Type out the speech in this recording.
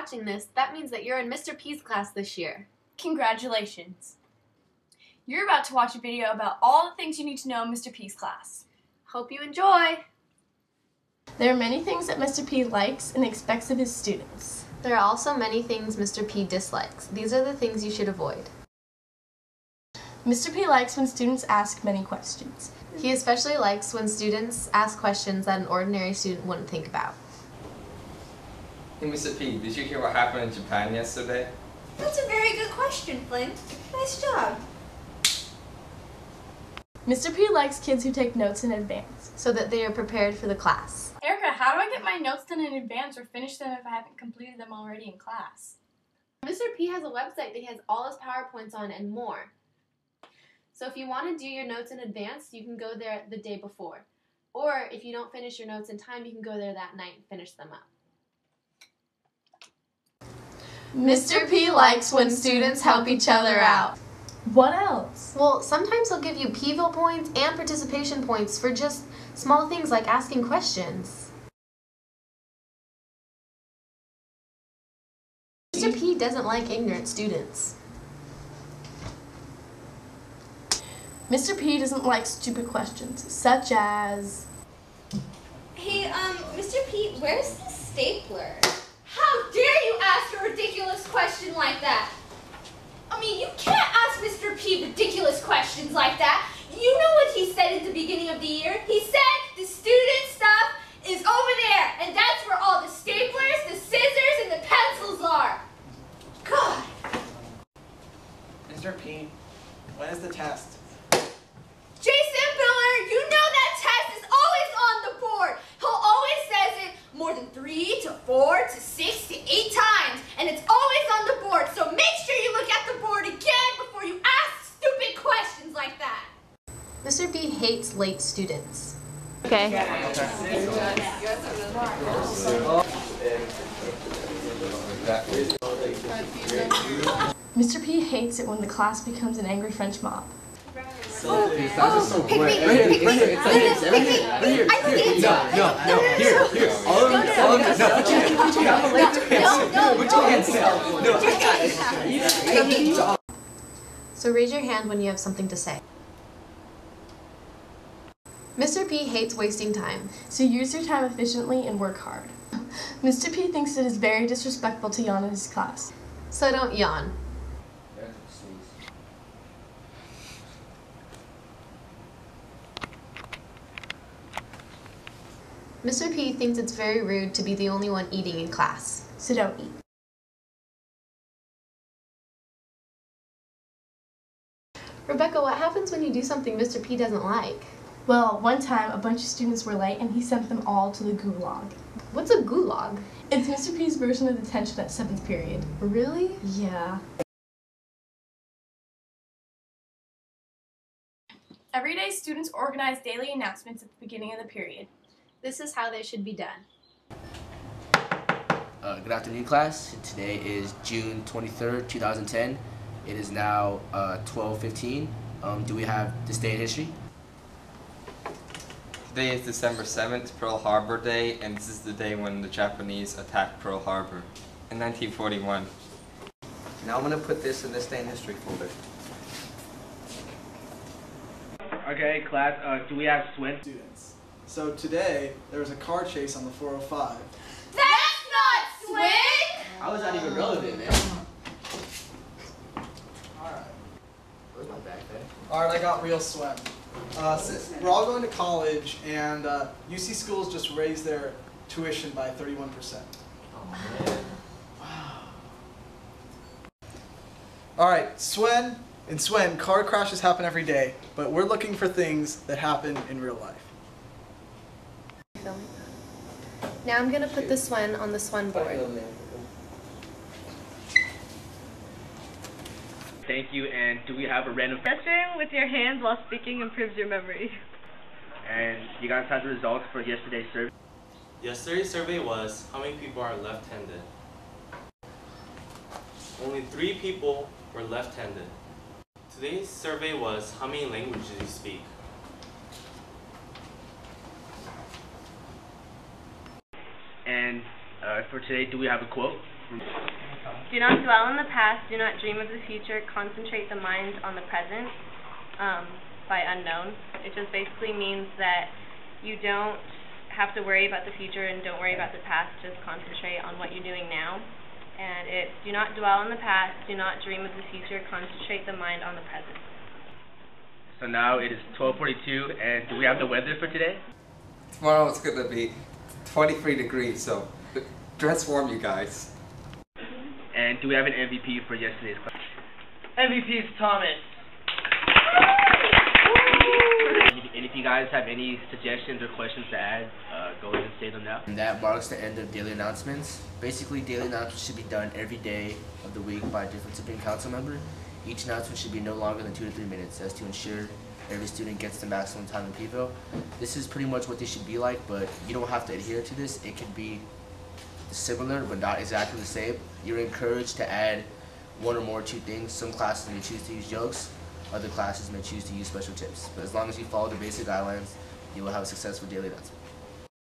watching this, that means that you're in Mr. P's class this year. Congratulations. You're about to watch a video about all the things you need to know in Mr. P's class. Hope you enjoy! There are many things that Mr. P likes and expects of his students. There are also many things Mr. P dislikes. These are the things you should avoid. Mr. P likes when students ask many questions. He especially likes when students ask questions that an ordinary student wouldn't think about. Hey Mr. P, did you hear what happened in Japan yesterday? That's a very good question, Flynn. Nice job. Mr. P likes kids who take notes in advance, so that they are prepared for the class. Erica, how do I get my notes done in advance or finish them if I haven't completed them already in class? Mr. P has a website that has all his PowerPoints on and more. So if you want to do your notes in advance, you can go there the day before. Or if you don't finish your notes in time, you can go there that night and finish them up. Mr. P likes when students help each other out. What else? Well, sometimes he'll give you Pville points and participation points for just small things like asking questions. Mr. P doesn't like ignorant students. Mr. P doesn't like stupid questions, such as... Hey, Mr. P, where's the stapler? How dare you ask a ridiculous question like that? I mean, you can't ask Mr. P ridiculous questions like that. You know what he said at the beginning of the year? He said the student stuff is over there, and that's where all the staplers, the scissors, and the pencils are. God. Mr. P, when is the test? Jason Biller, you know that test is always on the board. He'll always says it more than 3 to 4 to 6 to 8 times, and it's always on the board. So make sure you look at the board again before you ask stupid questions like that. Mr. P hates late students. Okay. Mr. P hates it when the class becomes an angry French mob. Pick me. So raise your hand when you have something to say. Mr. P hates wasting time. So use your time efficiently and work hard. Mr. P thinks it is very disrespectful to yawn in his class. So don't yawn. Mr. P thinks it's very rude to be the only one eating in class. So don't eat. Rebecca, what happens when you do something Mr. P doesn't like? Well, one time a bunch of students were late and he sent them all to the gulag. What's a gulag? It's Mr. P's version of detention at 7th period. Really? Yeah. Every day, students organize daily announcements at the beginning of the period. This is how they should be done. Good afternoon, class. Today is June 23rd, 2010. It is now 12:15. Do we have this day in history? Today is December 7th, Pearl Harbor Day, and this is the day when the Japanese attacked Pearl Harbor in 1941. Now I'm going to put this in this day in history folder. Okay, class, do we have swim? Students. So today, there was a car chase on the 405. That's not swing! How is that even relevant, man? Alright. Where's my backpack? Alright, I got real swim. We're all going to college, and UC schools just raised their tuition by 31%. Oh, man. Wow. Alright, Swen. In Swen, car crashes happen every day, but we're looking for things that happen in real life. Now I'm going to put the Swen on the Swen board. Thank you, and do we have a random... Gesturing with your hands while speaking improves your memory. And you guys have the results for yesterday's survey? Yesterday's survey was, how many people are left-handed? Only 3 people were left-handed. Today's survey was, how many languages do you speak? And for today, do we have a quote? Do not dwell on the past, do not dream of the future, concentrate the mind on the present, by Unknown. It just basically means that you don't have to worry about the future and don't worry about the past, just concentrate on what you're doing now. And it's do not dwell on the past, do not dream of the future, concentrate the mind on the present. So now it is 12:42, and do we have the weather for today? Tomorrow it's going to be 23 degrees, so dress warm, you guys. And do we have an MVP for yesterday's class? MVP is Thomas. And if you guys have any suggestions or questions to add, go ahead and say them now. And that marks the end of daily announcements. Basically, daily announcements should be done every day of the week by a different Supreme Council member. Each announcement should be no longer than 2 to 3 minutes, as to ensure every student gets the maximum time in PVO. This is pretty much what they should be like, but you don't have to adhere to this. It can be similar, but not exactly the same. You're encouraged to add 1 or more 2 things. Some classes may choose to use jokes. Other classes may choose to use special tips. But as long as you follow the basic guidelines, you will have a successful daily announcement.